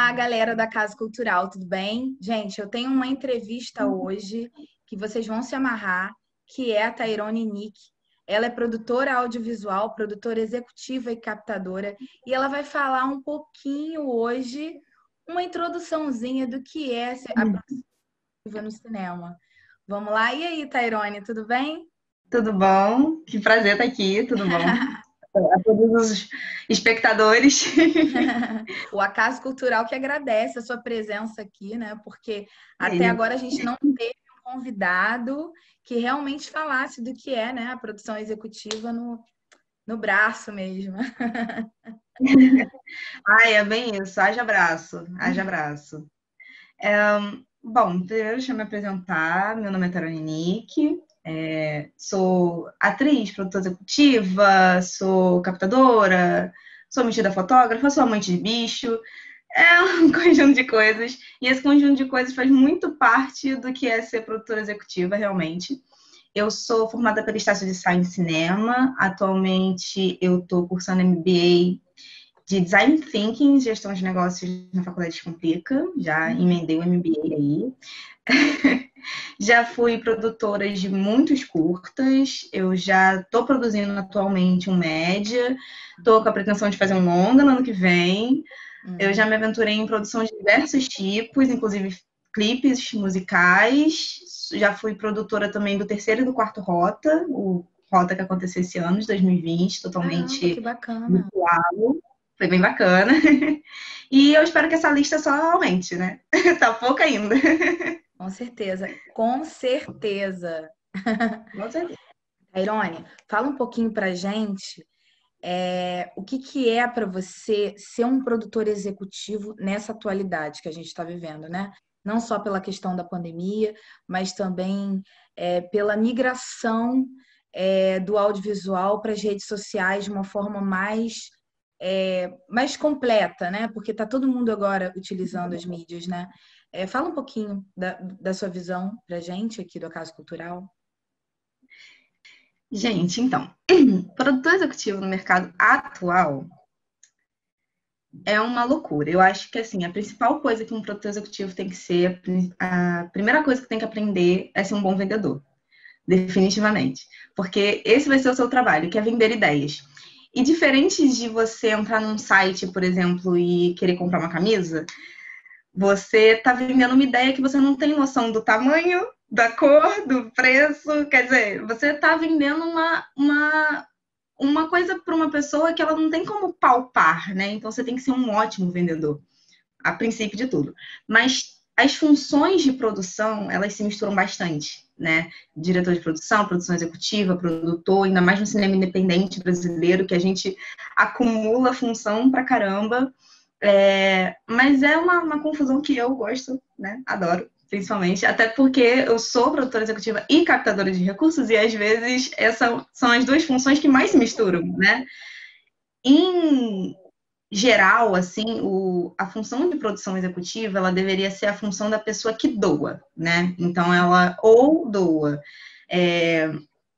Olá, galera da Casa Cultural, tudo bem? Gente, eu tenho uma entrevista hoje que vocês vão se amarrar, que é a Tairone Nick. Ela é produtora audiovisual, produtora executiva e captadora, e ela vai falar um pouquinho hoje, uma introduçãozinha do que é a produção no cinema. Vamos lá? E aí, Tairone, tudo bem? Tudo bom? Que prazer estar aqui, tudo bom? A todos os espectadores. O Acaso Cultural que agradece a sua presença aqui, né? Porque É até isso. agora a gente não teve um convidado que realmente falasse do que é, né, a produção executiva no braço mesmo. Ai, é bem isso, haja abraço, haja abraço. Bom, primeiro deixa eu me apresentar, meu nome é Tarone Nick, sou atriz, produtora executiva, sou captadora, sou metida fotógrafa, sou amante de bicho, é um conjunto de coisas, e esse conjunto de coisas faz muito parte do que é ser produtora executiva, realmente. Eu sou formada pela Estácio de Science Cinema. Atualmente eu estou cursando MBA de Design Thinking, Gestão de Negócios na Faculdade de Complica. Já emendei o MBA aí. Já fui produtora de muitos curtas. Eu já estou produzindo atualmente um média. Estou com a pretensão de fazer um longa no ano que vem. Eu já me aventurei em produção de diversos tipos, inclusive clipes musicais. Já fui produtora também do terceiro e do quarto Rota, o Rota que aconteceu esse ano, de 2020, Caramba, que totalmente bacana. virtual. Foi bem bacana. E eu espero que essa lista só aumente, né? Tá pouco ainda. Com certeza, com certeza. Com certeza. Tairone, fala um pouquinho pra gente. O que que é para você ser um produtor executivo nessa atualidade que a gente está vivendo, né? Não só pela questão da pandemia, mas também pela migração do audiovisual para as redes sociais de uma forma mais completa, né? Porque está todo mundo agora utilizando as mídias, né? Fala um pouquinho da sua visão para a gente aqui do Acaso Cultural. Gente, então, produtor executivo no mercado atual é uma loucura. Eu acho que, assim, a principal coisa que um produtor executivo tem que ser, a primeira coisa que tem que aprender é ser um bom vendedor, definitivamente. Porque esse vai ser o seu trabalho, que é vender ideias. E diferente de você entrar num site, por exemplo, e querer comprar uma camisa, você está vendendo uma ideia que você não tem noção do tamanho, da cor, do preço. Quer dizer, você está vendendo uma coisa para uma pessoa que ela não tem como palpar, né? Então você tem que ser um ótimo vendedor, a princípio de tudo. Mas as funções de produção, elas se misturam bastante, né? Diretor de produção, produção executiva, produtor, ainda mais no cinema independente brasileiro, que a gente acumula função pra caramba. Mas é uma confusão que eu gosto, né? Adoro, principalmente, até porque eu sou produtora executiva e captadora de recursos, e às vezes essas são as duas funções que mais se misturam, né? Em geral, assim, a função de produção executiva, ela deveria ser a função da pessoa que doa, né? Então, ela ou doa,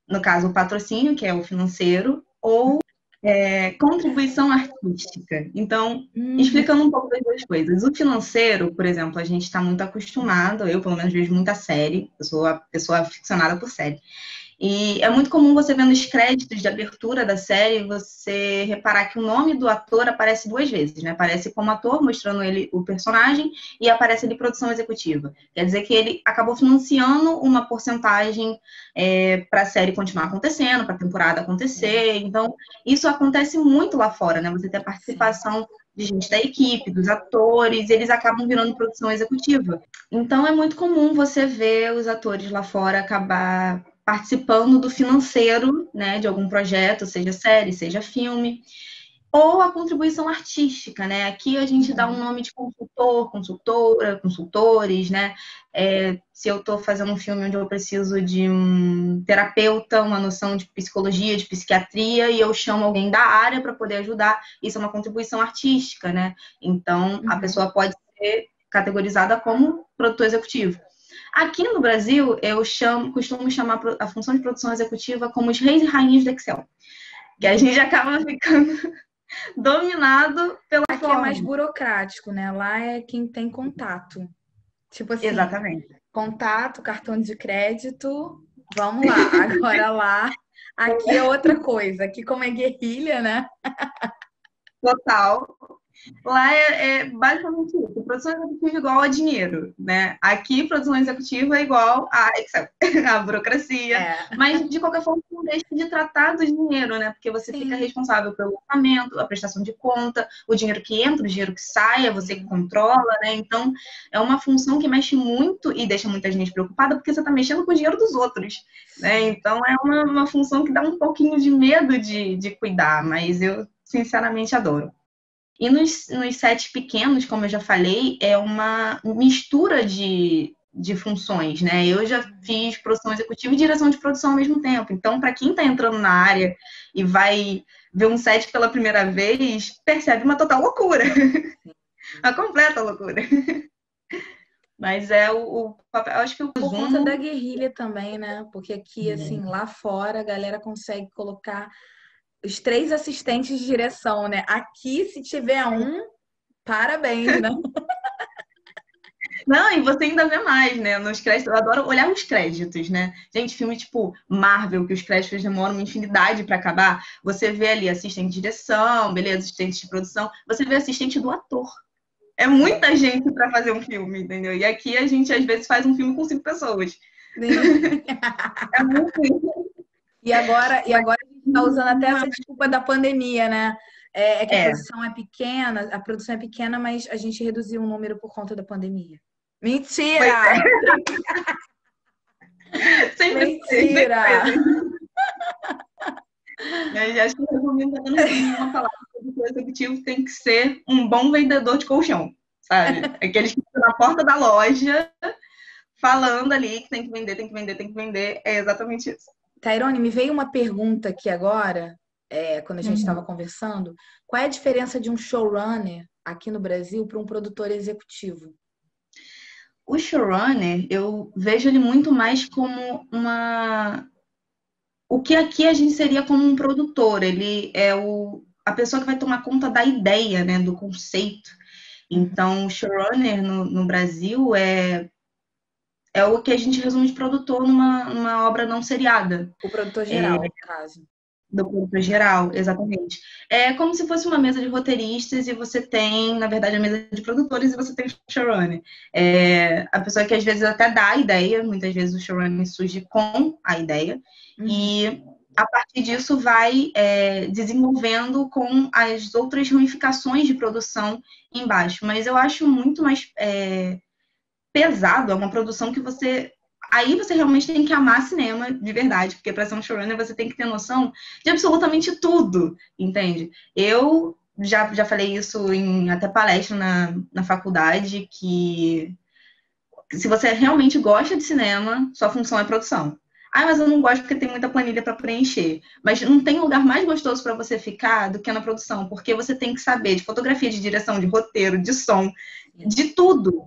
no caso, o patrocínio, que é o financeiro, ou contribuição artística. Então, Uhum. explicando um pouco das duas coisas. O financeiro, por exemplo, a gente está muito acostumado, eu pelo menos vejo muita série, eu sou a pessoa aficionada por série. E é muito comum você vendo os créditos de abertura da série, você reparar que o nome do ator aparece duas vezes, né? Aparece como ator, mostrando ele o personagem, e aparece ali produção executiva. Quer dizer que ele acabou financiando uma porcentagem para a série continuar acontecendo, para a temporada acontecer. Então, isso acontece muito lá fora, né? Você tem a Sim. participação de gente da equipe, dos atores, eles acabam virando produção executiva. Então, é muito comum você ver os atores lá fora acabar participando do financeiro, né, de algum projeto, seja série, seja filme, ou a contribuição artística, né? Aqui a gente dá um nome de consultor, consultora, consultores, né? Se eu estou fazendo um filme onde eu preciso de um terapeuta, uma noção de psicologia, de psiquiatria, e eu chamo alguém da área para poder ajudar, isso é uma contribuição artística, né? Então, a pessoa pode ser categorizada como produtor executivo. Aqui no Brasil, costumo chamar a função de produção executiva como os reis e rainhas do Excel, que a gente acaba ficando dominado pela Aqui é mais fórmula. burocrático, né? Lá é quem tem contato. Tipo assim, Exatamente. contato, cartão de crédito, vamos lá. Agora lá, aqui é outra coisa. Aqui, como é guerrilha, né? Total. Lá é basicamente isso. Produção executiva é igual a dinheiro, né? Aqui, produção executiva é igual a Excel, a burocracia. É, Mas, de qualquer forma, não deixa de tratar do dinheiro, né? Porque você fica sim. responsável pelo orçamento, a prestação de conta, o dinheiro que entra, o dinheiro que sai, é você que controla, né? Então, é uma função que mexe muito e deixa muita gente preocupada porque você está mexendo com o dinheiro dos outros, né? Sim. Então, é uma função que dá um pouquinho de medo de cuidar, mas eu, sinceramente, adoro. E nos sets pequenos, como eu já falei, é uma mistura de funções, né? Eu já fiz produção executiva e direção de produção ao mesmo tempo. Então, para quem está entrando na área e vai ver um set pela primeira vez, percebe uma total loucura, uma completa loucura. Mas é o papel, eu acho que o Por conta da resumo. guerrilha também, né? Porque aqui, assim, lá fora, a galera consegue colocar os 3 assistentes de direção, né? Aqui, se tiver um, parabéns, né? Não, e você ainda vê mais, né? Nos créditos, eu adoro olhar os créditos, né? Gente, filme tipo Marvel, que os créditos demoram uma infinidade para acabar. Você vê ali assistente de direção, beleza, assistente de produção, você vê assistente do ator. É muita gente para fazer um filme, entendeu? E aqui a gente às vezes faz um filme com 5 pessoas. Sim. É muito isso. Mas E agora a gente está usando até essa desculpa da pandemia, né? É que é, a produção é pequena, mas a gente reduziu o número por conta da pandemia. pois Mentira! é, sempre foi, sempre foi Mentira! assim. Mas acho que resumindo, dando resumindo uma palavra, o produtor executivo tem que ser um bom vendedor de colchão, sabe? Aqueles que ficam na porta da loja falando ali que tem que vender, tem que vender, tem que vender. É exatamente isso. Tairone, me veio uma pergunta aqui agora, quando a gente estava Uhum. conversando. Qual é a diferença de um showrunner aqui no Brasil para um produtor executivo? O showrunner, eu vejo ele muito mais como o que aqui a gente seria como um produtor. Ele é a pessoa que vai tomar conta da ideia, né, do conceito. Uhum. Então, o showrunner no Brasil é o que a gente resume de produtor numa obra não seriada. O produtor geral, no caso. Do produtor geral, exatamente. É como se fosse uma mesa de roteiristas e você tem, na verdade, a mesa de produtores e você tem o showrunner. A pessoa que às vezes até dá a ideia, muitas vezes o showrunner surge com a ideia, Uhum. e a partir disso vai desenvolvendo com as outras ramificações de produção embaixo. Mas eu acho muito mais pesado, é uma produção que você. Aí você realmente tem que amar cinema de verdade, porque para ser um showrunner você tem que ter noção de absolutamente tudo, entende? Eu já falei isso em até palestra na faculdade, que se você realmente gosta de cinema, sua função é produção. Ah, mas eu não gosto porque tem muita planilha para preencher. Mas não tem lugar mais gostoso para você ficar do que na produção, porque você tem que saber de fotografia, de direção, de roteiro, de som, Sim. de tudo.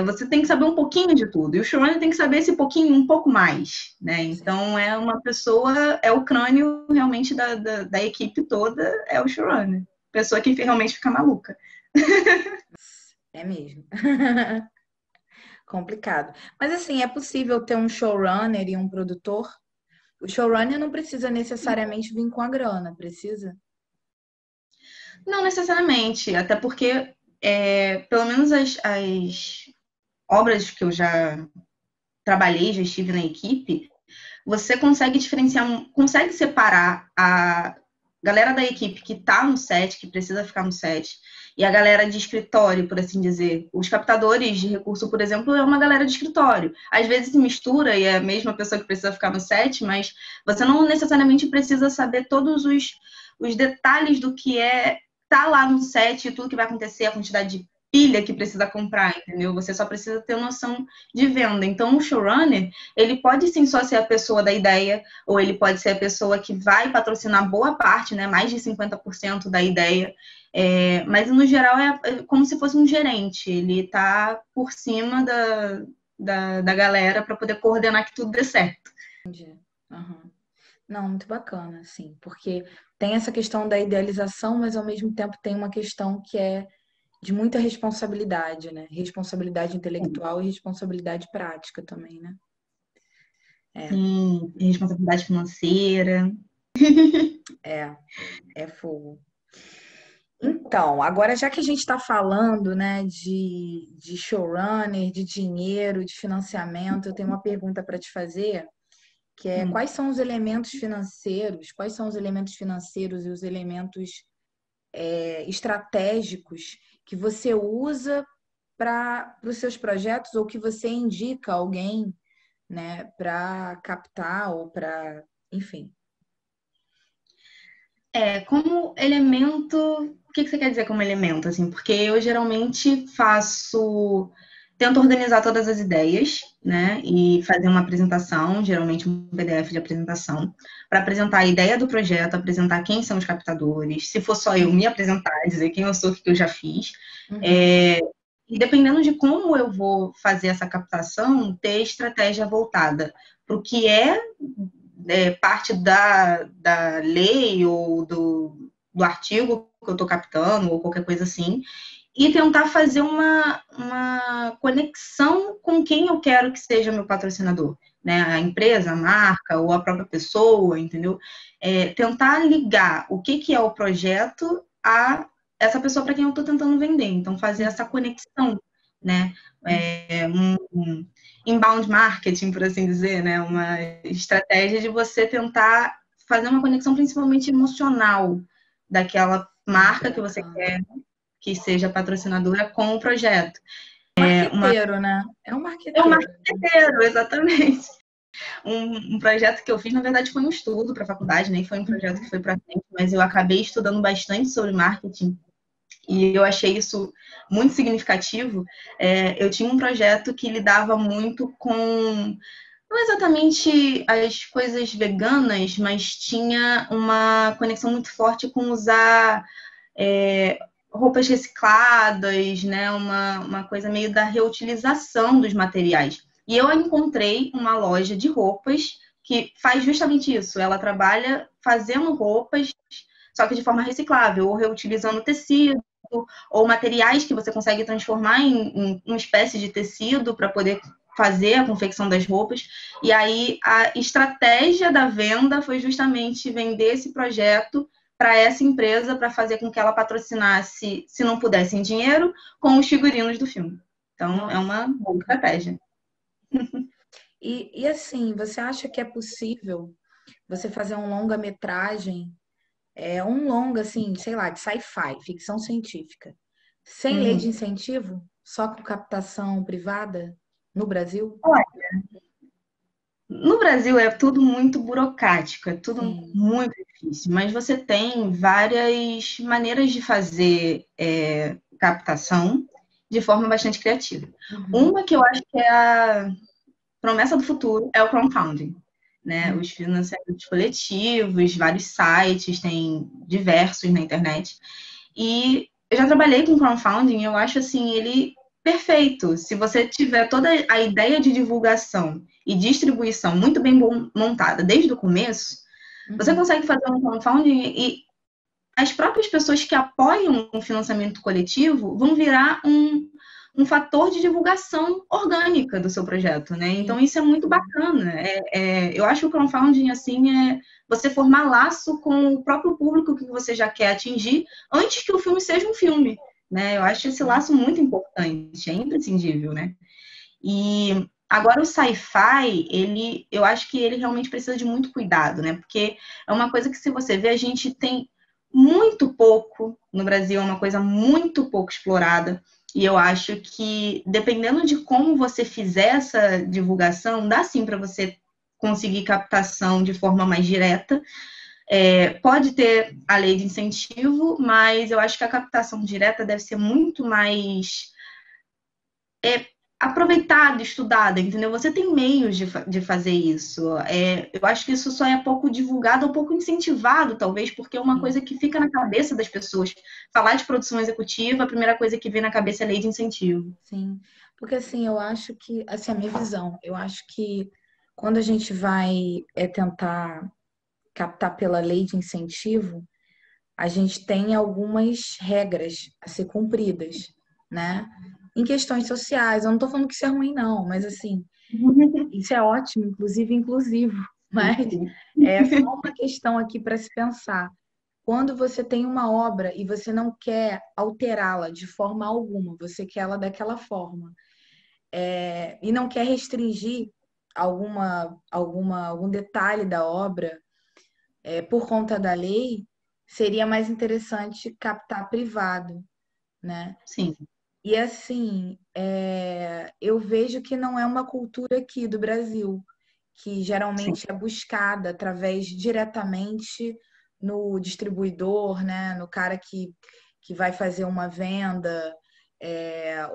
Você tem que saber um pouquinho de tudo. E o showrunner tem que saber esse pouquinho, um pouco mais, né? Sim. Então, é uma pessoa, é o crânio realmente da equipe toda, é o showrunner. Pessoa que realmente fica maluca. É mesmo. Complicado. Mas assim, é possível ter um showrunner e um produtor? O showrunner não precisa necessariamente vir com a grana, precisa? Não necessariamente, até porque, pelo menos as obras que eu já trabalhei, já estive na equipe, você consegue diferenciar, consegue separar a galera da equipe que está no set, que precisa ficar no set, e a galera de escritório, por assim dizer. Os captadores de recurso, por exemplo, é uma galera de escritório. Às vezes se mistura e é a mesma pessoa que precisa ficar no set, mas você não necessariamente precisa saber todos os detalhes do que tá lá no set, tudo que vai acontecer, a quantidade de pilha que precisa comprar, entendeu? Você só precisa ter noção de venda. Então, o showrunner, ele pode sim só ser a pessoa da ideia, ou ele pode ser a pessoa que vai patrocinar boa parte, né, mais de 50% da ideia, mas no geral é como se fosse um gerente, ele está por cima da galera para poder coordenar que tudo dê certo. Entendi. Aham. Não, muito bacana, assim, porque tem essa questão da idealização, mas ao mesmo tempo tem uma questão que é de muita responsabilidade, né? Responsabilidade intelectual e responsabilidade prática também, né? É, Sim, responsabilidade financeira. é, é fogo. Então, agora já que a gente está falando, né, de showrunner, de dinheiro, de financiamento, eu tenho uma pergunta para te fazer, que é Hum. quais são os elementos financeiros e os elementos estratégicos que você usa para os seus projetos ou que você indica alguém, né, para captar ou para, enfim. Como elemento, o que você quer dizer como elemento, assim? Porque eu geralmente tento organizar todas as ideias, né? E fazer uma apresentação, geralmente um PDF de apresentação, para apresentar a ideia do projeto, apresentar quem são os captadores, se for só eu me apresentar, dizer quem eu sou, o que eu já fiz. Uhum. É, e dependendo de como eu vou fazer essa captação, ter estratégia voltada para o que parte da lei ou do artigo que eu estou captando, ou qualquer coisa assim, e tentar fazer uma conexão com quem eu quero que seja meu patrocinador, né? A empresa, a marca ou a própria pessoa, entendeu? Tentar ligar o que é o projeto a essa pessoa para quem eu estou tentando vender. Então, fazer essa conexão, né? Um inbound marketing, por assim dizer, né? Uma estratégia de você tentar fazer uma conexão principalmente emocional daquela marca que você Bacana. quer que seja patrocinadora com o projeto. Marqueteiro, né? É um É um marqueteiro. marqueteiro, exatamente. Um projeto que eu fiz, na verdade, foi um estudo para a faculdade, nem foi um projeto que foi para frente, mas eu acabei estudando bastante sobre marketing e eu achei isso muito significativo. Eu tinha um projeto que lidava muito com, não exatamente as coisas veganas, mas tinha uma conexão muito forte com usar roupas recicladas, né? Uma coisa meio da reutilização dos materiais. E eu encontrei uma loja de roupas que faz justamente isso. Ela trabalha fazendo roupas, só que de forma reciclável, ou reutilizando tecido, ou materiais que você consegue transformar em uma espécie de tecido para poder fazer a confecção das roupas. E aí a estratégia da venda foi justamente vender esse projeto para essa empresa para fazer com que ela patrocinasse, se não pudesse em dinheiro, com os figurinos do filme. Então é Nossa. uma boa estratégia. E assim, você acha que é possível você fazer um longa-metragem, um longa, assim, sei lá, de sci-fi, ficção científica, sem lei de Uhum. incentivo, só com captação privada no Brasil? No Brasil é tudo muito burocrático, é tudo Sim. muito difícil, mas você tem várias maneiras de fazer captação de forma bastante criativa. Uhum. Uma que eu acho que é a promessa do futuro é o crowdfunding, né? Uhum. Os financiamentos coletivos, vários sites, tem diversos na internet. E eu já trabalhei com crowdfunding, eu acho assim, ele perfeito. Se você tiver toda a ideia de divulgação e distribuição muito bem montada desde o começo, você Uhum. consegue fazer um crowdfunding e as próprias pessoas que apoiam o financiamento coletivo vão virar um fator de divulgação orgânica do seu projeto, né? Sim. Então isso é muito bacana. Eu acho que o crowdfunding assim é você formar laço com o próprio público que você já quer atingir antes que o filme seja um filme, né? Eu acho esse laço muito importante, é imprescindível, né? E agora o sci-fi, eu acho que ele realmente precisa de muito cuidado, né? Porque é uma coisa que se você vê, a gente tem muito pouco no Brasil, é uma coisa muito pouco explorada. E eu acho que dependendo de como você fizer essa divulgação, dá sim para você conseguir captação de forma mais direta. Pode ter a lei de incentivo, mas eu acho que a captação direta deve ser muito mais aproveitada, estudada, entendeu? Você tem meios de fazer isso. Eu acho que isso só é pouco divulgado ou pouco incentivado, talvez, porque é uma Sim. coisa que fica na cabeça das pessoas. Falar de produção executiva, a primeira coisa que vem na cabeça é lei de incentivo. Sim, porque assim, eu acho que, assim, a minha visão, eu acho que quando a gente vai tentar. captar pela lei de incentivo, a gente tem algumas regras a ser cumpridas, né? Em questões sociais, eu não estou falando que isso é ruim, não, mas assim, isso é ótimo, inclusive inclusivo, mas é só uma questão aqui para se pensar. Quando você tem uma obra e você não quer alterá-la de forma alguma, você quer ela daquela forma, e não quer restringir algum detalhe da obra, por conta da lei, seria mais interessante captar privado, né? Sim, E assim, eu vejo que não é uma cultura aqui do Brasil, que sim. geralmente é buscada através diretamente no distribuidor, né? No cara que vai fazer uma venda,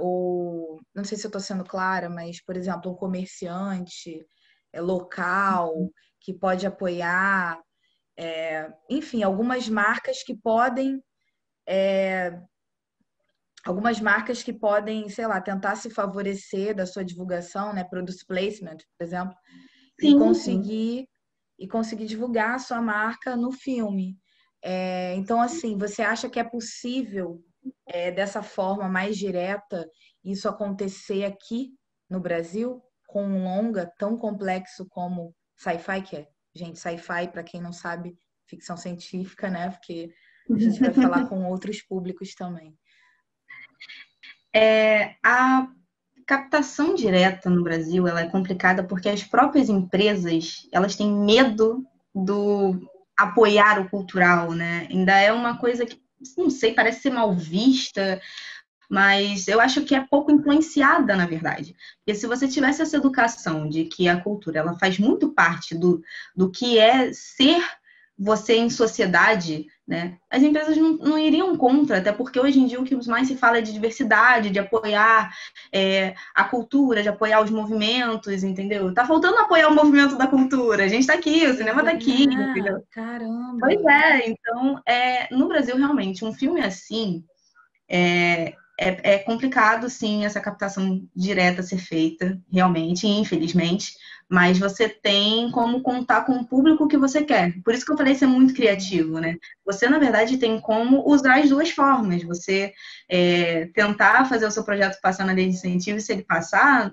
ou não sei se eu estou sendo clara, mas, por exemplo, um comerciante local que pode apoiar, enfim, algumas marcas que podem, sei lá, tentar se favorecer da sua divulgação, né? Product placement, por exemplo, e Sim, sim. conseguir divulgar a sua marca no filme. Então, assim, você acha que é possível, dessa forma mais direta, isso acontecer aqui no Brasil, com um longa tão complexo como sci-fi, que é, gente, sci-fi, para quem não sabe, ficção científica, né? Porque a gente vai falar com outros públicos também. A captação direta no Brasil, ela é complicada porque as próprias empresas, elas têm medo do apoiar o cultural, né? Ainda é uma coisa que, não sei, parece ser mal vista, mas eu acho que é pouco influenciada, na verdade. Porque se você tivesse essa educação de que a cultura ela faz muito parte do que é ser você em sociedade, né? As empresas não iriam contra, até porque hoje em dia o que mais se fala é de diversidade, de apoiar a cultura, de apoiar os movimentos, entendeu? Tá faltando apoiar o movimento da cultura. A gente tá aqui, o cinema tá aqui, entendeu? Pois Caramba! então, no Brasil, realmente, um filme assim, é complicado, sim, essa captação direta ser feita, realmente, infelizmente, mas você tem como contar com o público que você quer. Por isso que eu falei ser muito criativo, né? Você, na verdade, tem como usar as duas formas. Você tentar fazer o seu projeto passar na lei de incentivo, e se ele passar,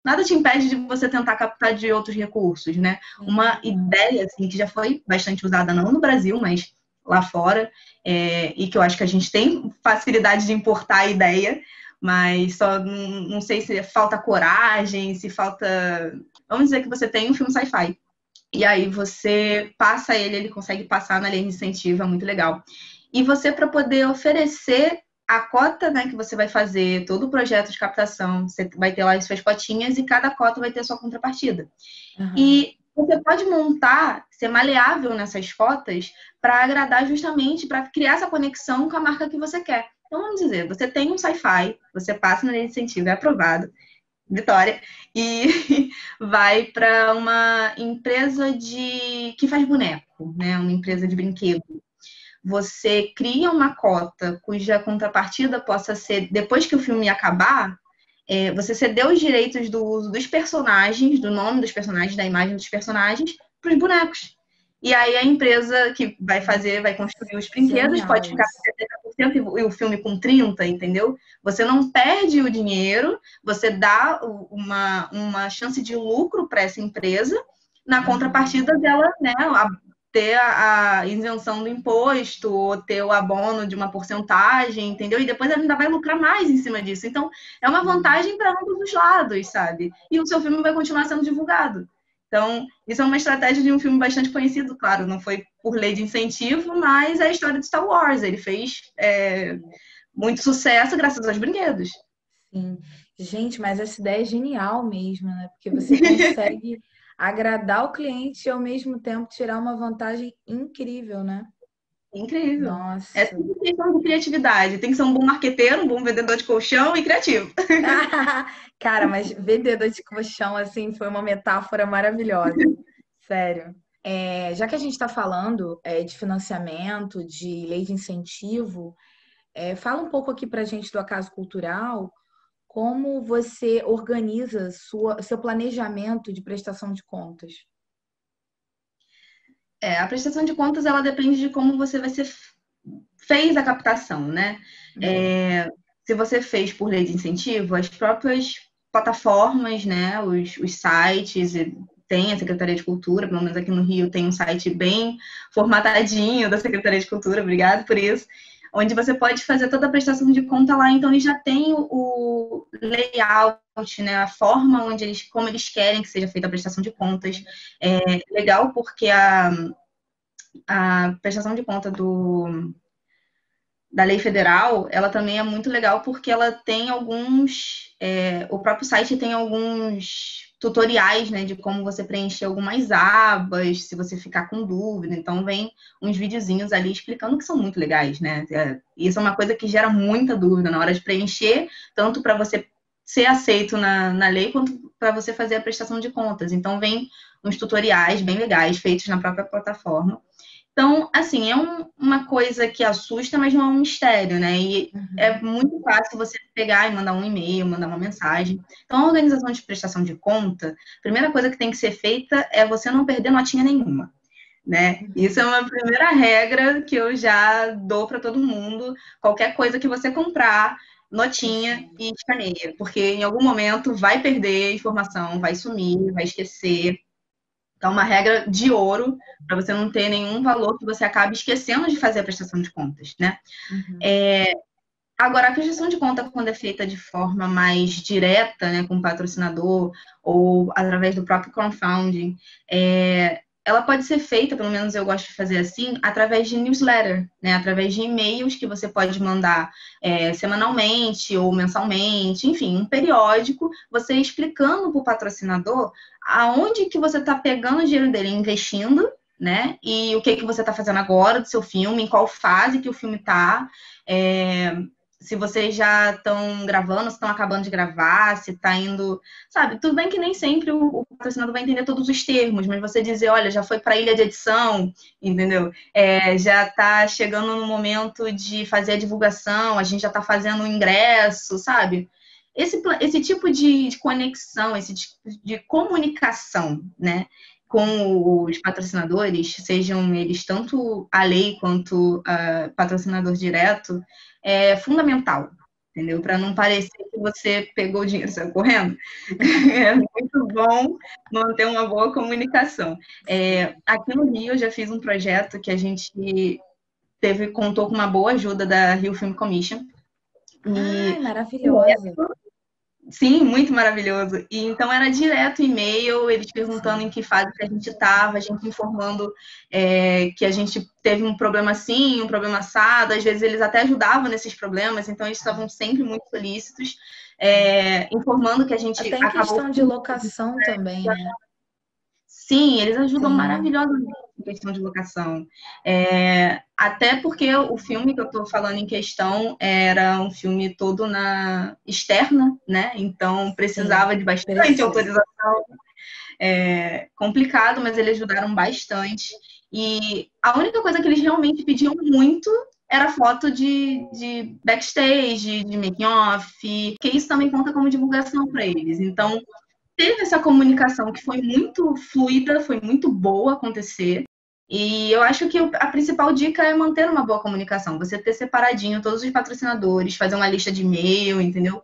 nada te impede de você tentar captar de outros recursos, né? Uma ideia, assim, que já foi bastante usada, não no Brasil, mas lá fora, e que eu acho que a gente tem facilidade de importar a ideia, mas só não sei se falta coragem, se falta. Vamos dizer que você tem um filme sci-fi. E aí você passa ele consegue passar na lei de incentivo, é muito legal. E você, para poder oferecer a cota, né, que você vai fazer, todo o projeto de captação, você vai ter lá as suas cotinhas e cada cota vai ter a sua contrapartida. Uhum. E você pode montar, ser maleável nessas cotas para agradar justamente, para criar essa conexão com a marca que você quer. Então, vamos dizer, você tem um sci-fi, você passa na lei de incentivo, é aprovado, vitória, e vai para uma empresa que faz boneco, né? Uma empresa de brinquedo. Você cria uma cota cuja contrapartida possa ser, depois que o filme acabar, você cedeu os direitos do uso dos personagens, do nome dos personagens, da imagem dos personagens, para os bonecos. E aí a empresa que vai fazer, vai construir os brinquedos, pode Genial ficar isso. com 70% e o filme com 30%, entendeu? Você não perde o dinheiro, você dá uma chance de lucro para essa empresa, na contrapartida dela, né, ter a isenção do imposto, ou ter o abono de uma porcentagem, entendeu? E depois ela ainda vai lucrar mais em cima disso. Então, é uma vantagem para ambos os lados, sabe? E o seu filme vai continuar sendo divulgado. Então, isso é uma estratégia de um filme bastante conhecido, claro, não foi por lei de incentivo, mas é a história de Star Wars. Ele fez muito sucesso graças aos brinquedos. Sim. Gente, mas essa ideia é genial mesmo, né? Porque você consegue agradar o cliente e ao mesmo tempo tirar uma vantagem incrível, né? Incrível. É Nossa. tudo questão de criatividade. Tem que ser um bom marqueteiro, um bom vendedor de colchão e criativo. Cara, mas vendedor de colchão, assim, foi uma metáfora maravilhosa. Sério. Já que a gente está falando, de financiamento, de lei de incentivo, fala um pouco aqui para a gente do Acaso Cultural, como você organiza seu planejamento de prestação de contas. A prestação de contas, ela depende de como você fez a captação, né? Se você fez por lei de incentivo, as próprias plataformas, né, os sites, tem a Secretaria de Cultura, pelo menos aqui no Rio tem um site bem formatadinho da Secretaria de Cultura, obrigado por isso, onde você pode fazer toda a prestação de conta lá, então eles já têm o layout, né, a forma como eles querem que seja feita a prestação de contas. É legal porque a prestação de conta da lei federal, ela também é muito legal porque ela tem o próprio site tem alguns tutoriais, né, de como você preencher algumas abas, se você ficar com dúvida. Então, vem uns videozinhos ali explicando que são muito legais, né? Isso é uma coisa que gera muita dúvida na hora de preencher, tanto para você ser aceito na lei, quanto para você fazer a prestação de contas. Então, vem uns tutoriais bem legais, feitos na própria plataforma. Então, assim, é uma coisa que assusta, mas não é um mistério, né? E é muito fácil você pegar e mandar um e-mail, mandar uma mensagem. Então, a organização de prestação de conta, a primeira coisa que tem que ser feita é você não perder notinha nenhuma, né? Isso é uma primeira regra que eu já dou para todo mundo. Qualquer coisa que você comprar, notinha e escaneia, porque em algum momento vai perder informação, vai sumir, vai esquecer. Então, uma regra de ouro para você não ter nenhum valor que você acabe esquecendo de fazer a prestação de contas, né? Agora, a prestação de conta, quando é feita de forma mais direta, né, com o patrocinador ou através do próprio crowdfunding, ela pode ser feita, pelo menos eu gosto de fazer assim, através de newsletter, né, através de e-mails que você pode mandar semanalmente ou mensalmente, enfim, um periódico, você explicando para o patrocinador aonde que você está pegando o dinheiro dele investindo, né, e o que você está fazendo agora do seu filme, em qual fase que o filme está, se vocês já estão gravando, se estão acabando de gravar, se está indo. Sabe, tudo bem que nem sempre o patrocinador vai entender todos os termos, mas você dizer, olha, já foi para a ilha de edição, entendeu? Já está chegando no momento de fazer a divulgação, a gente já está fazendo o ingresso, sabe? Esse tipo de conexão, esse tipo de comunicação, né? Com os patrocinadores, sejam eles tanto a lei quanto patrocinador direto, é fundamental, entendeu? Para não parecer que você pegou o dinheiro e saiu correndo. É muito bom manter uma boa comunicação. Aqui no Rio, eu já fiz um projeto que a gente contou com uma boa ajuda da Rio Film Commission. Ai, maravilhosa. Sim, muito maravilhoso. E então era direto e-mail, eles perguntando em que fase que a gente estava, a gente informando que a gente teve um problema assim, um problema assado. Às vezes eles até ajudavam nesses problemas, então eles estavam sempre muito solícitos, informando que a gente até em questão de locação também, né? Sim, eles ajudam maravilhosamente em questão de locação. Até porque o filme que eu estou falando em questão era um filme todo na externa, né? Então precisava de bastante autorização. Complicado, mas eles ajudaram bastante. E a única coisa que eles realmente pediam muito era foto de backstage, de making-off, que isso também conta como divulgação para eles. Então, teve essa comunicação que foi muito fluida, foi muito boa acontecer. E eu acho que a principal dica é manter uma boa comunicação. Você ter separadinho todos os patrocinadores, fazer uma lista de e-mail, entendeu?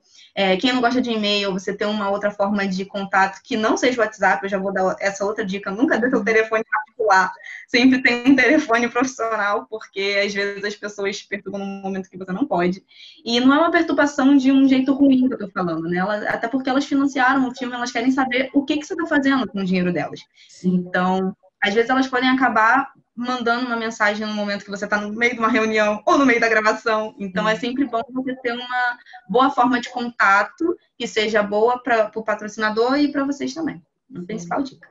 Quem não gosta de e-mail, você ter uma outra forma de contato que não seja o WhatsApp. Eu já vou dar essa outra dica. Nunca dê seu telefone particular. Sempre tem um telefone profissional, porque às vezes as pessoas perturbam num momento que você não pode. E não é uma perturbação de um jeito ruim que eu tô falando, né? Até porque elas financiaram o filme, elas querem saber o que você tá fazendo com o dinheiro delas. Sim. Então, às vezes elas podem acabar mandando uma mensagem no momento que você está no meio de uma reunião ou no meio da gravação. Então, é sempre bom você ter uma boa forma de contato que seja boa para o patrocinador e para vocês também. A principal dica.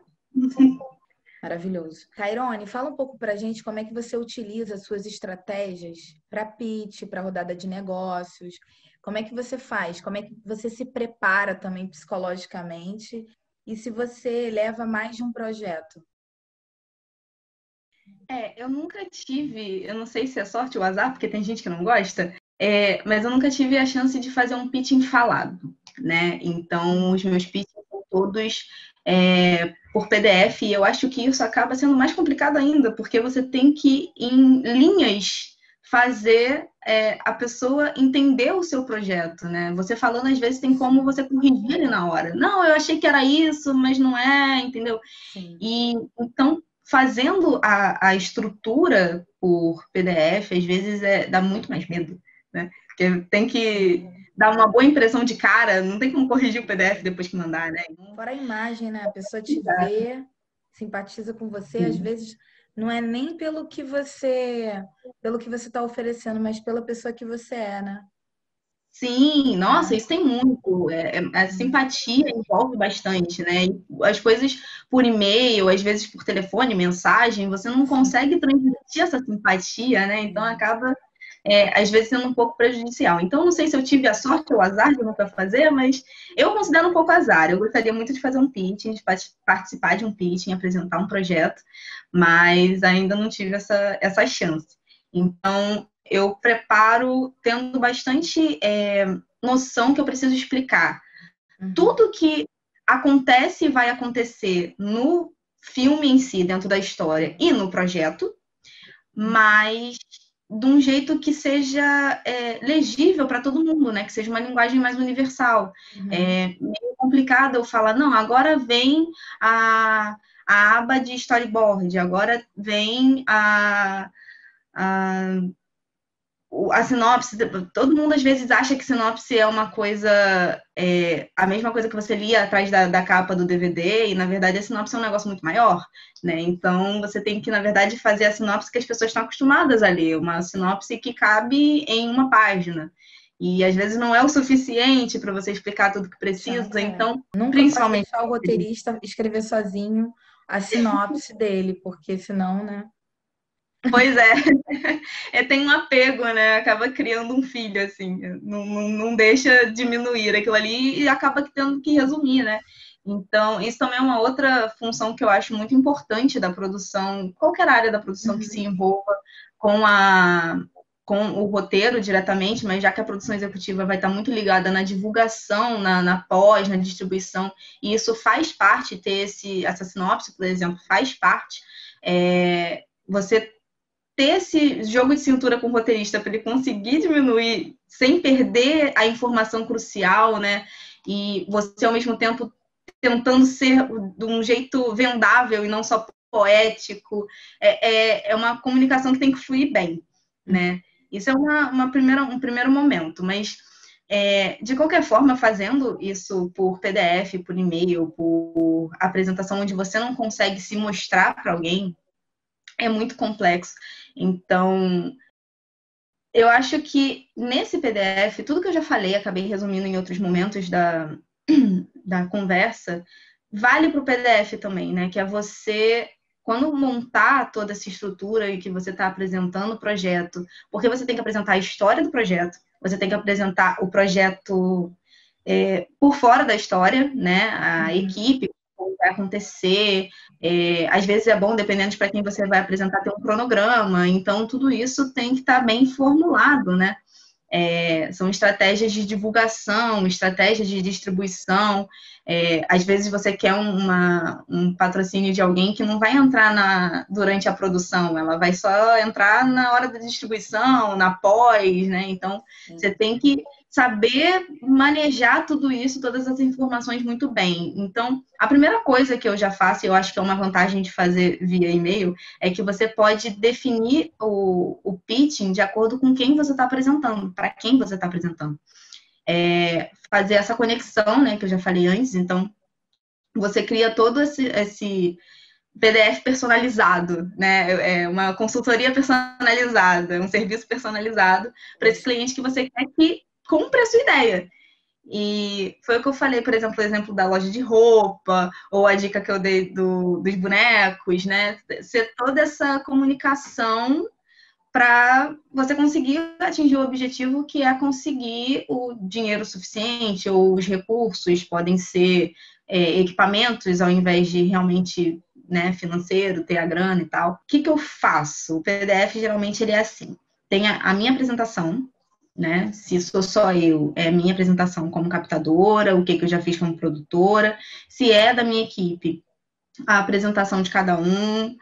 Maravilhoso. Tairone, fala um pouco para a gente como é que você utiliza as suas estratégias para pitch, para rodada de negócios. Como é que você faz? Como é que você se prepara também psicologicamente? E se você leva mais de um projeto? Eu nunca tive, eu não sei se é sorte ou azar, porque tem gente que não gosta, mas eu nunca tive a chance de fazer um pitching falado, né? Então, os meus pitchings são todos por PDF, e eu acho que isso acaba sendo mais complicado ainda, porque você tem que, em linhas, fazer a pessoa entender o seu projeto, né? Você falando, às vezes, tem como você corrigir ele na hora. Não, eu achei que era isso, mas não é, entendeu? Sim. E, então, fazendo a estrutura por PDF, às vezes dá muito mais medo, né? Porque tem que dar uma boa impressão de cara, não tem como corrigir o PDF depois que mandar, né? Fora a imagem, né? A pessoa te vê, simpatiza com você, às vezes não é nem pelo que você está oferecendo, mas pela pessoa que você é, né? Sim, nossa, isso tem muito. A simpatia envolve bastante, né? E as coisas por e-mail, às vezes por telefone, mensagem, você não consegue transmitir essa simpatia, né? Então acaba, às vezes, sendo um pouco prejudicial. Então, não sei se eu tive a sorte ou o azar de nunca fazer, mas eu considero um pouco azar. Eu gostaria muito de fazer um pitching, de participar de um pitching, apresentar um projeto, mas ainda não tive essa chance. Então, eu preparo tendo bastante noção que eu preciso explicar. Tudo que acontece e vai acontecer no filme em si, dentro da história e no projeto, mas de um jeito que seja legível para todo mundo, né? Que seja uma linguagem mais universal. É meio complicado eu falar, não, agora vem a aba de storyboard, agora vem a sinopse, todo mundo às vezes acha que sinopse é uma coisa, a mesma coisa que você lia atrás da capa do DVD, e na verdade a sinopse é um negócio muito maior, né? Então você tem que, na verdade, fazer a sinopse que as pessoas estão acostumadas a ler, uma sinopse que cabe em uma página. E às vezes não é o suficiente para você explicar tudo que precisa, então, nunca pode principalmente. deixar o roteirista escrever sozinho a sinopse dele, porque senão, né? Pois tem um apego, né? Acaba criando um filho, assim, não deixa diminuir aquilo ali e acaba tendo que resumir, né? Então, isso também é uma outra função que eu acho muito importante da produção, qualquer área da produção que se envolva com o roteiro diretamente, mas já que a produção executiva vai estar muito ligada na divulgação, na pós, na distribuição, e isso faz parte, ter essa sinopse, por exemplo, faz parte, você ter esse jogo de cintura com o roteirista para ele conseguir diminuir sem perder a informação crucial, né? E você, ao mesmo tempo, tentando ser de um jeito vendável e não só poético, é uma comunicação que tem que fluir bem, né? Isso é um primeiro momento, mas de qualquer forma, fazendo isso por PDF, por e-mail, por apresentação onde você não consegue se mostrar para alguém, é muito complexo. Então, eu acho que nesse PDF, tudo que eu já falei, acabei resumindo em outros momentos da conversa, vale para o PDF também, né? Que é você, quando montar toda essa estrutura e que você está apresentando o projeto, porque você tem que apresentar a história do projeto, você tem que apresentar o projeto por fora da história, né? A equipe, como vai acontecer. Às vezes é bom, dependendo de para quem você vai apresentar, ter um cronograma. Então, tudo isso tem que estar bem formulado, né? São estratégias de divulgação, estratégias de distribuição. Às vezes você quer um patrocínio de alguém que não vai entrar durante a produção, ela vai só entrar na hora da distribuição, na pós, né? Então, você tem que saber manejar tudo isso, todas as informações muito bem. Então, a primeira coisa que eu já faço, e eu acho que é uma vantagem de fazer via e-mail, é que você pode definir o pitching de acordo com quem você está apresentando, para quem você está apresentando. Fazer essa conexão, né, que eu já falei antes. Então, você cria todo esse PDF personalizado, né? Uma consultoria personalizada, um serviço personalizado para esse cliente que você quer que compre a sua ideia. E foi o que eu falei, por exemplo, o exemplo da loja de roupa, ou a dica que eu dei dos bonecos, né? Ser toda essa comunicação para você conseguir atingir o objetivo, que é conseguir o dinheiro suficiente, ou os recursos, podem ser equipamentos, ao invés de realmente, né, financeiro, ter a grana e tal. O que eu faço? O PDF, geralmente, ele é assim. Tem a minha apresentação, né? Se sou só eu, é minha apresentação como captadora, o que eu já fiz como produtora. Se é da minha equipe, a apresentação de cada um,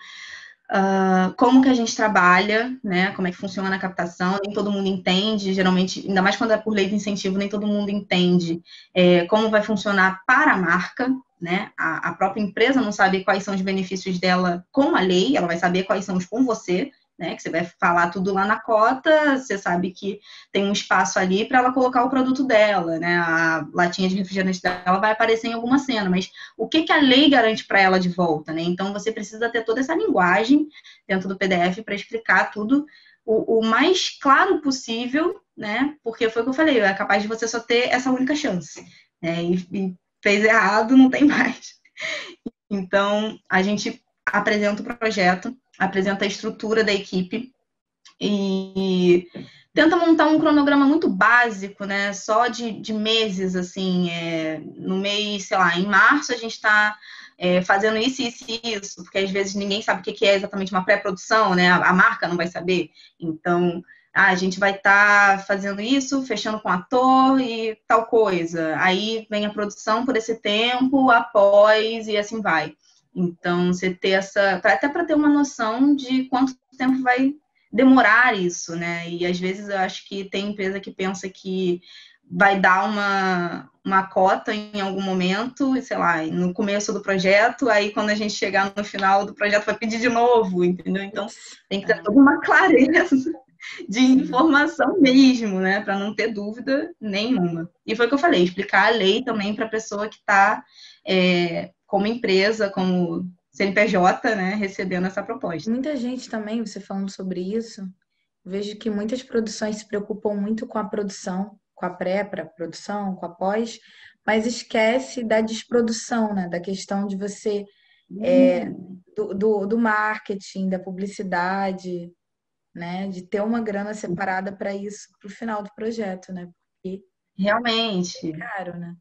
como que a gente trabalha, né? Como é que funciona a captação, nem todo mundo entende, geralmente, ainda mais quando é por lei de incentivo, nem todo mundo entende como vai funcionar para a marca, né? A própria empresa não sabe quais são os benefícios dela com a lei, ela vai saber quais são os com você, né? Que você vai falar tudo lá na cota, você sabe que tem um espaço ali para ela colocar o produto dela, né? A latinha de refrigerante dela vai aparecer em alguma cena, mas o que a lei garante para ela de volta, né? Então você precisa ter toda essa linguagem dentro do PDF para explicar tudo o mais claro possível, né? Porque foi o que eu falei, é capaz de você só ter essa única chance, né? E fez errado, não tem mais. Então, a gente apresenta o projeto, apresenta a estrutura da equipe e tenta montar um cronograma muito básico, né? Só de meses, assim, no mês, sei lá, em março a gente está fazendo isso, isso e isso, porque às vezes ninguém sabe o que é exatamente uma pré-produção, né? A marca não vai saber. Então, a gente vai estar fazendo isso, fechando com ator e tal coisa. Aí vem a produção por esse tempo, após, e assim vai. Então, você ter até para ter uma noção de quanto tempo vai demorar isso, né? E às vezes eu acho que tem empresa que pensa que vai dar uma cota em algum momento, sei lá, no começo do projeto, aí quando a gente chegar no final do projeto vai pedir de novo, entendeu? Então tem que ter toda uma clareza de informação mesmo, né? Para não ter dúvida nenhuma. E foi o que eu falei, explicar a lei também para a pessoa que está como empresa, como CNPJ, né, recebendo essa proposta. Muita gente também, você falando sobre isso, vejo que muitas produções se preocupam muito com a produção, com a pré-produção, com a pós, mas esquece da desprodução, né? Da questão de você, do marketing, da publicidade, né? De ter uma grana separada para isso, para o final do projeto, né? Porque Realmente, é caro, né?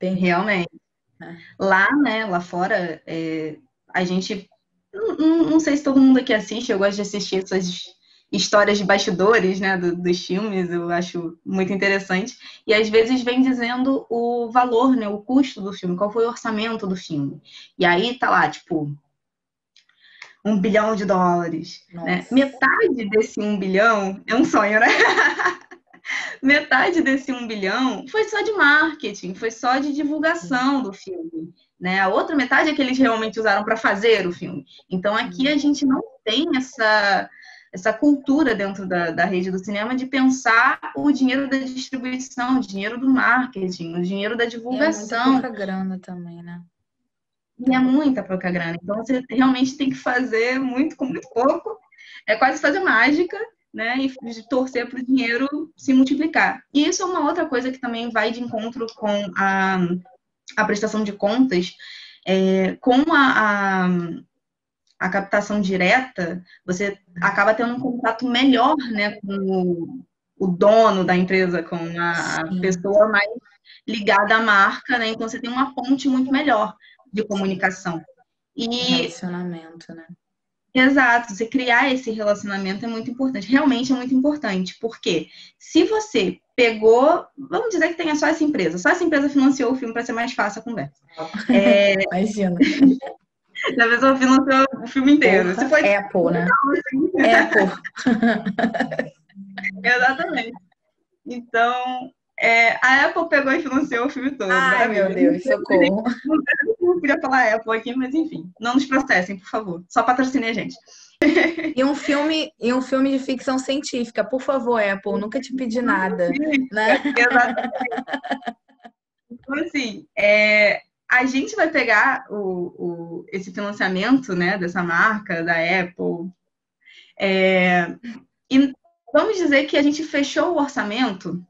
realmente. Né? Lá, né, lá fora, a gente. Não sei se todo mundo aqui assiste, eu gosto de assistir essas histórias de bastidores, né, dos filmes, eu acho muito interessante. E às vezes vem dizendo o valor, né, o custo do filme, qual foi o orçamento do filme. E aí tá lá, tipo, US$ 1 bilhão, né? Nossa. Metade desse 1 bilhão é um sonho, né? Metade desse 1 bilhão foi só de marketing, foi só de divulgação do filme. Né? A outra metade é que eles realmente usaram para fazer o filme. Então aqui a gente não tem essa cultura dentro da rede do cinema de pensar o dinheiro da distribuição, o dinheiro do marketing, o dinheiro da E é muita divulgação. pouca grana também, né? E é muita pouca grana. Então você realmente tem que fazer muito com muito pouco. É quase fazer mágica, né? E de torcer para o dinheiro se multiplicar. E isso é uma outra coisa que também vai de encontro com a prestação de contas. Com a captação direta, você acaba tendo um contato melhor, né, com o dono da empresa, com a Sim, pessoa mais ligada à marca, né? Então você tem uma ponte muito melhor de comunicação. um E, relacionamento, né? exato, você criar esse relacionamento é muito importante. Realmente é muito importante, porque se você pegou, vamos dizer que tenha só essa empresa financiou o filme para ser mais fácil a conversa. Imagina. A pessoa financiou o filme inteiro. Se Porra, foi Apple, né? assim, Apple. exatamente. Então, a Apple pegou e financiou o filme todo. Ai, meu Maravilha. Deus, socorro. Não sei se eu podia falar Apple aqui, mas enfim. Não nos processem, por favor. Só patrocinem a gente. E um filme de ficção científica, por favor, Apple, nunca te pedi nada, né? Exatamente. Então, assim, a gente vai pegar esse financiamento, né, dessa marca, da Apple, e vamos dizer que a gente fechou o orçamento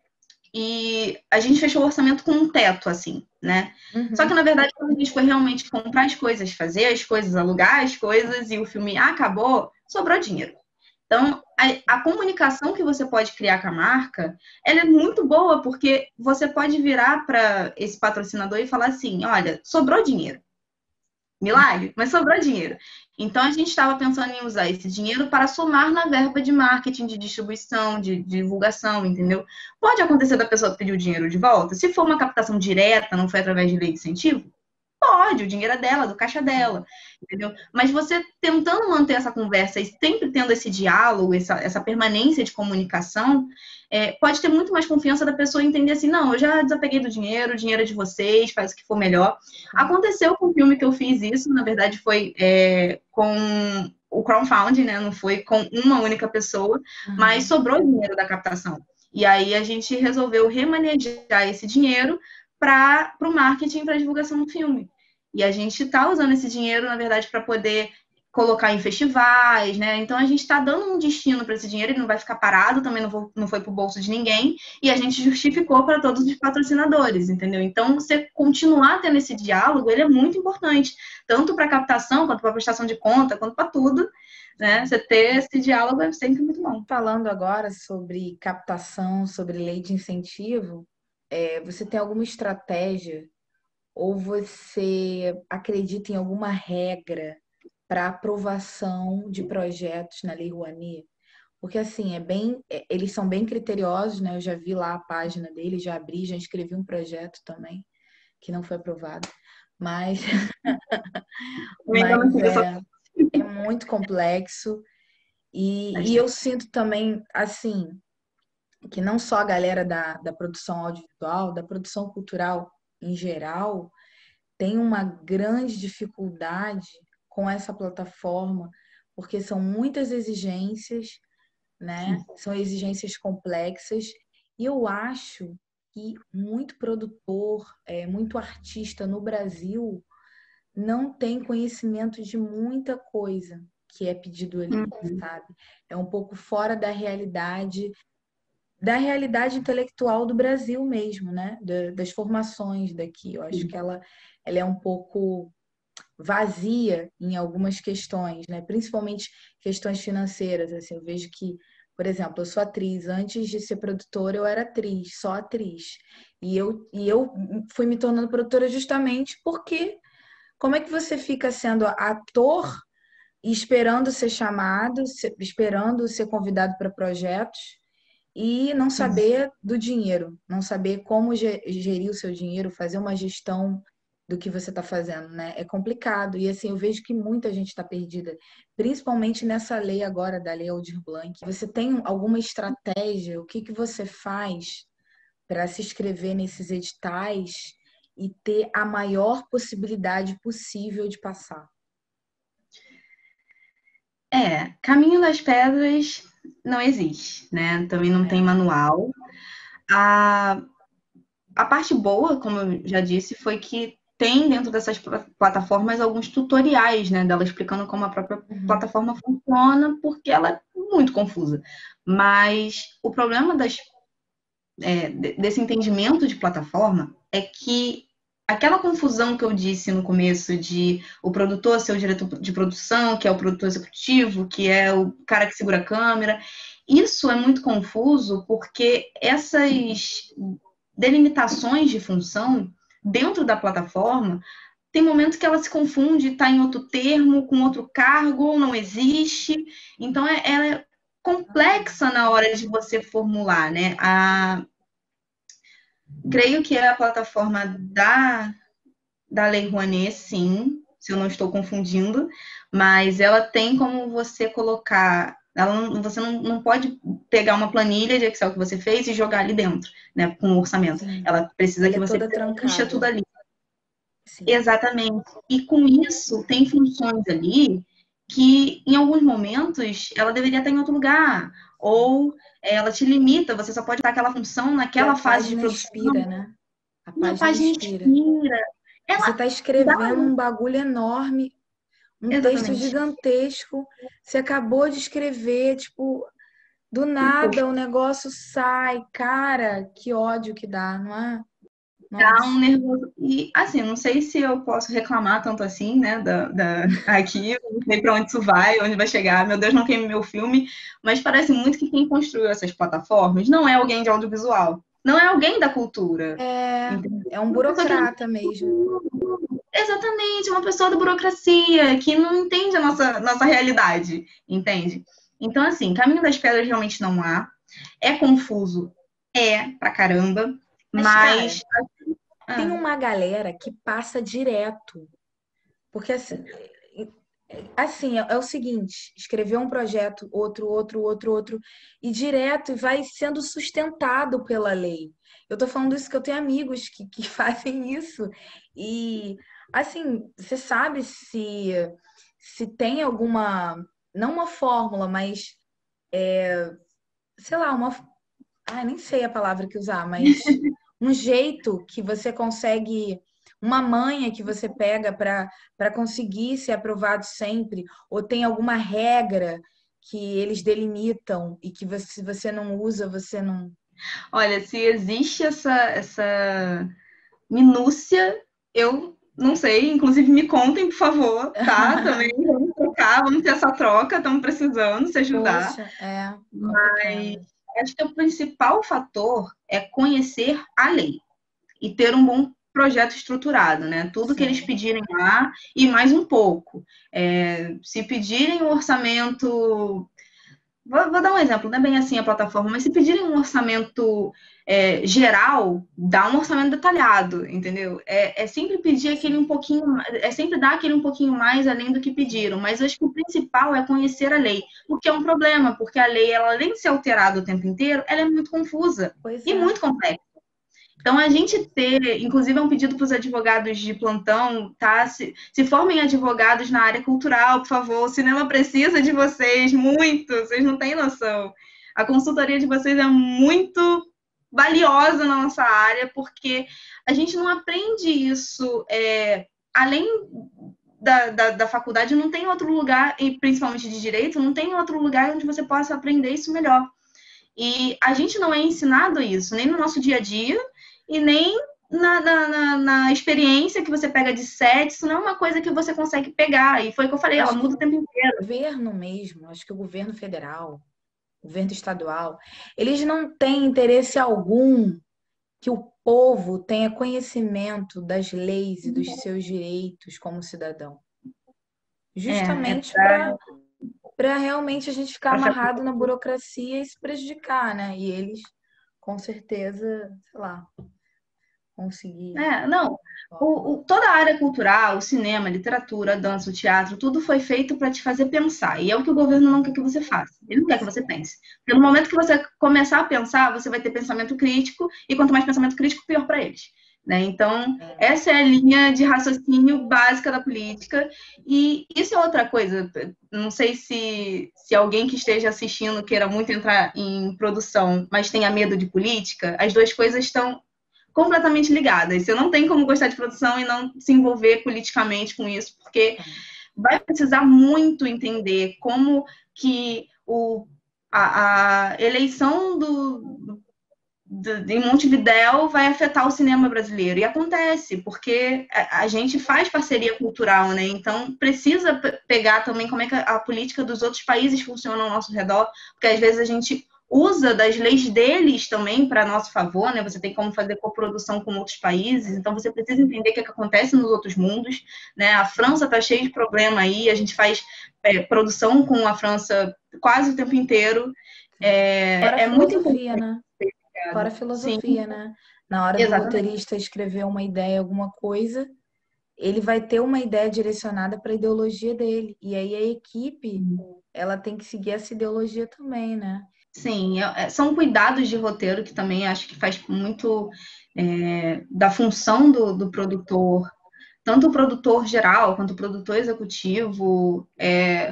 e a gente fechou o orçamento com um teto, assim, né? Só que, na verdade, quando a gente foi realmente comprar as coisas, fazer as coisas, alugar as coisas e o filme acabou, sobrou dinheiro. Então, a comunicação que você pode criar com a marca, ela é muito boa, porque você pode virar para esse patrocinador e falar assim, olha, sobrou dinheiro. Milagre, mas sobrou dinheiro. Então, a gente estava pensando em usar esse dinheiro para somar na verba de marketing, de distribuição, de divulgação, entendeu? Pode acontecer da pessoa pedir o dinheiro de volta. Se for uma captação direta, não foi através de lei de incentivo, pode, o dinheiro é dela, do caixa dela, entendeu? Mas você tentando manter essa conversa e sempre tendo esse diálogo, essa permanência de comunicação, pode ter muito mais confiança da pessoa entender assim, não, eu já desapeguei do dinheiro, o dinheiro é de vocês, faz o que for melhor. Aconteceu com o filme que eu fiz isso, na verdade foi com o crowdfunding, né? Não foi com uma única pessoa, mas sobrou dinheiro da captação. E aí a gente resolveu remanejar esse dinheiro para o marketing, para a divulgação do filme. E a gente está usando esse dinheiro, na verdade, para poder colocar em festivais, né? Então a gente está dando um destino para esse dinheiro, ele não vai ficar parado, também não foi para o bolso de ninguém, e a gente justificou para todos os patrocinadores, entendeu? Então você continuar tendo esse diálogo, ele é muito importante, tanto para captação, quanto para prestação de conta, quanto para tudo, né? Você ter esse diálogo é sempre muito bom. Falando agora sobre captação, sobre lei de incentivo, você tem alguma estratégia ou você acredita em alguma regra para aprovação de projetos na Lei Rouanet? Porque assim, eles são bem criteriosos, né? Eu já vi lá a página deles, já abri, já escrevi um projeto também que não foi aprovado, mas mas é muito complexo e eu sinto também assim que não só a galera da produção audiovisual, da produção cultural em geral, tem uma grande dificuldade com essa plataforma, porque são muitas exigências, né? São exigências complexas, e eu acho que muito produtor, muito artista no Brasil não tem conhecimento de muita coisa que é pedido ali, sabe? É um pouco fora da realidade intelectual do Brasil mesmo, né? Das formações daqui. Eu acho que ela é um pouco vazia em algumas questões, né? Principalmente questões financeiras. Assim, eu vejo que, por exemplo, eu sou atriz. Antes de ser produtora, eu era atriz, só atriz. E eu fui me tornando produtora justamente porque como é que você fica sendo ator e esperando ser chamado, esperando ser convidado para projetos e não saber do dinheiro, não saber como gerir o seu dinheiro, fazer uma gestão do que você está fazendo, né? É complicado. E assim, eu vejo que muita gente está perdida, principalmente nessa lei agora da Lei Aldir Blanc. Você tem alguma estratégia? O que que você faz para se inscrever nesses editais e ter a maior possibilidade possível de passar? Caminho das Pedras não existe, né? Também não tem manual. A parte boa, como eu já disse, foi que tem dentro dessas plataformas alguns tutoriais, né, dela explicando como a própria plataforma funciona, porque ela é muito confusa. Mas o problema desse entendimento de plataforma é que aquela confusão que eu disse no começo de o produtor ser o diretor de produção, que é o produtor executivo, que é o cara que segura a câmera, isso é muito confuso porque essas delimitações de função dentro da plataforma, tem momentos que ela se confunde, está em outro termo, com outro cargo, ou não existe. Então, ela é complexa na hora de você formular, né? Creio que é a plataforma da Lei Rouanet, sim, se eu não estou confundindo, mas ela tem como você colocar. Você não pode pegar uma planilha de Excel que você fez e jogar ali dentro, né, com o orçamento. Sim. Ela precisa que você preencha tudo ali. Sim. Exatamente. E com isso, tem funções ali que, em alguns momentos, ela deveria estar em outro lugar. Ou ela te limita, você só pode dar aquela função naquela fase de produção. Inspira, né? A página inspira. Você está escrevendo um bagulho enorme, um texto gigantesco. Você acabou de escrever, tipo, do nada o negócio sai. Cara, que ódio que dá, não é? Dá um nervoso. E, assim, não sei se eu posso reclamar tanto assim, né, aqui, não sei para onde isso vai, onde vai chegar, meu Deus, não queime meu filme, mas parece muito que quem construiu essas plataformas não é alguém de audiovisual, não é alguém da cultura. É um burocrata mesmo. Exatamente, uma pessoa da burocracia que não entende a nossa realidade, entende? Então, assim, Caminho das Pedras realmente não há. É confuso? É, pra caramba. Mas, cara, Mas. tem Ah, uma galera que passa direto. Porque assim, é o seguinte, escrever um projeto, outro, e direto vai sendo sustentado pela lei. Eu tô falando isso que eu tenho amigos que fazem isso. E, assim, você sabe se tem alguma, não uma fórmula, mas, sei lá, nem sei a palavra que usar, mas um jeito que você consegue, uma manha que você pega para conseguir ser aprovado sempre, ou tem alguma regra que eles delimitam e que se você não usa, você não. olha, se existe essa minúcia, eu não sei. Inclusive, me contem, por favor, tá? Também vamos trocar, vamos ter essa troca, estamos precisando se ajudar. Poxa, é Mas complicado. acho que o principal fator é conhecer a lei e ter um bom projeto estruturado, né? Tudo que eles Sim. pedirem lá e mais um pouco. Se pedirem um orçamento. Vou dar um exemplo, não é bem assim a plataforma, mas se pedirem um orçamento geral, dá um orçamento detalhado, entendeu? É sempre pedir aquele um pouquinho, é sempre dar aquele um pouquinho mais além do que pediram, mas eu acho que o principal é conhecer a lei, o que é um problema, porque a lei, ela, além de ser alterada o tempo inteiro, ela é muito confusa Pois e é. muito complexa. Então, a gente ter, inclusive, é um pedido para os advogados de plantão, tá? Se formem advogados na área cultural, por favor. O cinema precisa de vocês, muito. Vocês não têm noção. A consultoria de vocês é muito valiosa na nossa área, porque a gente não aprende isso. Além da faculdade, não tem outro lugar, e principalmente de direito, não tem outro lugar onde você possa aprender isso melhor. E a gente não é ensinado isso, nem no nosso dia a dia, e nem na experiência que você pega de set. Isso não é uma coisa que você consegue pegar. E foi o que eu falei, ela Acho que muda o tempo inteiro. o governo mesmo, acho que o governo federal, o governo estadual, eles não têm interesse algum que o povo tenha conhecimento das leis e dos seus direitos como cidadão. É Justamente para realmente a gente ficar pra amarrado na burocracia e se prejudicar, né? E eles, com certeza, sei lá, conseguir. Não, toda a área cultural, o cinema, a literatura, a dança, o teatro, tudo foi feito para te fazer pensar. E é o que o governo não quer que você faça. Ele não quer que você pense. Porque no momento que você começar a pensar, você vai ter pensamento crítico, e quanto mais pensamento crítico, pior para eles. Né? Então, É. essa é a linha de raciocínio básica da política. E isso é outra coisa. Não sei se alguém que esteja assistindo queira muito entrar em produção, mas tenha medo de política, as duas coisas estão completamente ligadas. Você não tem como gostar de produção e não se envolver politicamente com isso, porque vai precisar muito entender como que a eleição em Montevidéu vai afetar o cinema brasileiro. E acontece, porque a gente faz parceria cultural, né? Então precisa pegar também como é que a política dos outros países funciona ao nosso redor, porque às vezes a gente usa das leis deles também para nosso favor, né? Você tem como fazer coprodução com outros países, então você precisa entender o que acontece nos outros mundos, né? A França está cheia de problema aí, a gente faz produção com a França quase o tempo inteiro. Fora a É muito filosofia, importante. né? Fora a Sim, filosofia, né? Na hora do exatamente. roteirista escrever uma ideia, alguma coisa, ele vai ter uma ideia direcionada para a ideologia dele. E aí a equipe, ela tem que seguir essa ideologia também, né? Sim, são cuidados de roteiro que também acho que faz muito da função do produtor, tanto o produtor geral quanto o produtor executivo,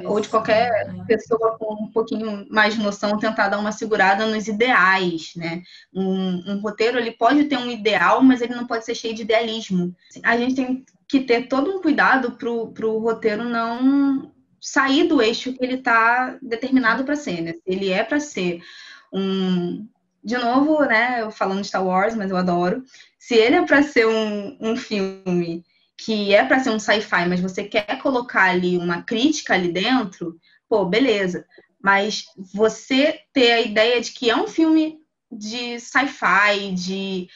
ou de qualquer Direção, pessoa com um pouquinho mais de noção, tentar dar uma segurada nos ideais, né? Um roteiro, ele pode ter um ideal, mas ele não pode ser cheio de idealismo. A gente tem que ter todo um cuidado para o roteiro não sair do eixo que ele está determinado para ser, né? Ele é para ser um... De novo, né? Eu falando de Star Wars, mas eu adoro. Se ele é para ser um filme que é para ser um sci-fi, mas você quer colocar ali uma crítica ali dentro, pô, beleza. Mas você ter a ideia de que é um filme de sci-fi, de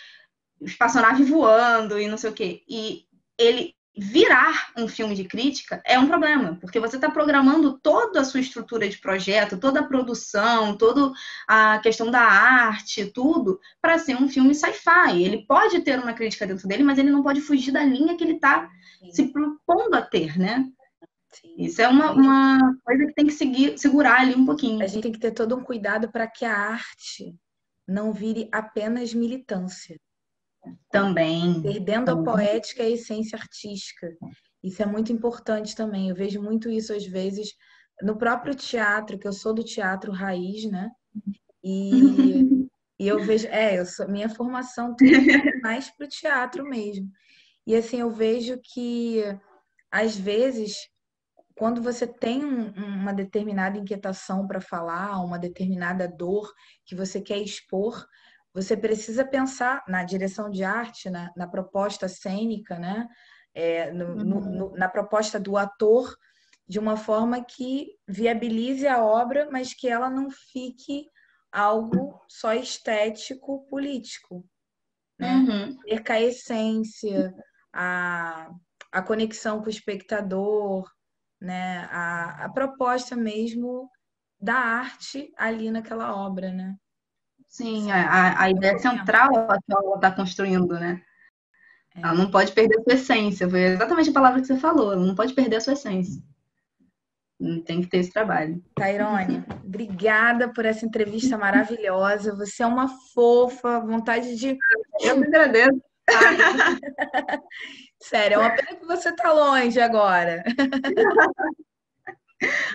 espaçonave voando e não sei o quê, e ele virar um filme de crítica é um problema, porque você está programando toda a sua estrutura de projeto, toda a produção, toda a questão da arte, tudo, para ser um filme sci-fi. Ele pode ter uma crítica dentro dele, mas ele não pode fugir da linha que ele está se propondo a ter, né? Sim. Isso é uma coisa que tem que segurar ali um pouquinho. A gente tem que ter todo um cuidado para que a arte não vire apenas militância. Também. Perdendo a poética e a essência artística. Isso é muito importante também. Eu vejo muito isso às vezes no próprio teatro, que eu sou do teatro raiz, né? E eu vejo, minha formação tudo mais para o teatro mesmo. E assim, eu vejo que às vezes, quando você tem uma determinada inquietação para falar, uma determinada dor que você quer expor, você precisa pensar na direção de arte, na proposta cênica, né? Na proposta do ator, de uma forma que viabilize a obra, mas que ela não fique algo só estético, político, né? Perca a essência, a conexão com o espectador, né? A proposta mesmo da arte ali naquela obra, né? Sim, a ideia central que ela está construindo, né? Ela não pode perder a sua essência. Foi exatamente a palavra que você falou. Ela não pode perder a sua essência. Tem que ter esse trabalho. Tairone, obrigada por essa entrevista maravilhosa. Você é uma fofa, vontade de... Eu que agradeço. Sério, é uma pena que você tá longe agora.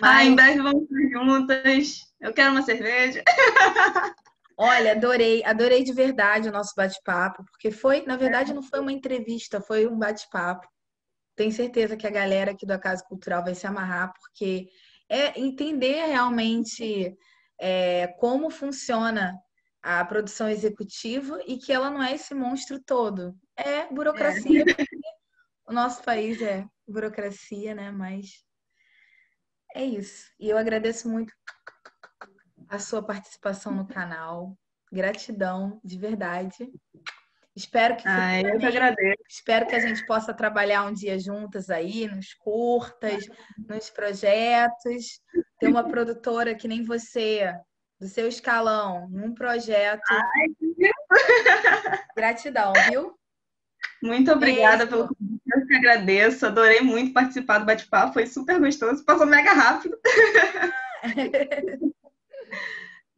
Mas... em breve vamos estar juntas. Eu quero uma cerveja. Olha, adorei de verdade o nosso bate-papo, porque na verdade, não foi uma entrevista, foi um bate-papo. Tenho certeza que a galera aqui do Acaso Cultural vai se amarrar, porque é entender realmente como funciona a produção executiva e que ela não é esse monstro todo. É burocracia, porque o nosso país é burocracia, né? Mas é isso. E eu agradeço muito a sua participação no canal. Gratidão, de verdade. Espero que eu que agradeço. Espero que a gente possa trabalhar um dia juntas aí, nos curtas, nos projetos. Ter uma produtora que nem você, do seu escalão, num projeto. Ai, gratidão, viu? Muito obrigada pelo convite. Eu que agradeço. Adorei muito participar do bate-papo. Foi super gostoso. Passou mega rápido.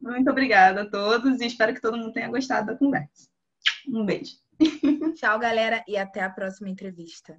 Muito obrigada a todos e espero que todo mundo tenha gostado da conversa. Um beijo. Tchau, galera, e até a próxima entrevista.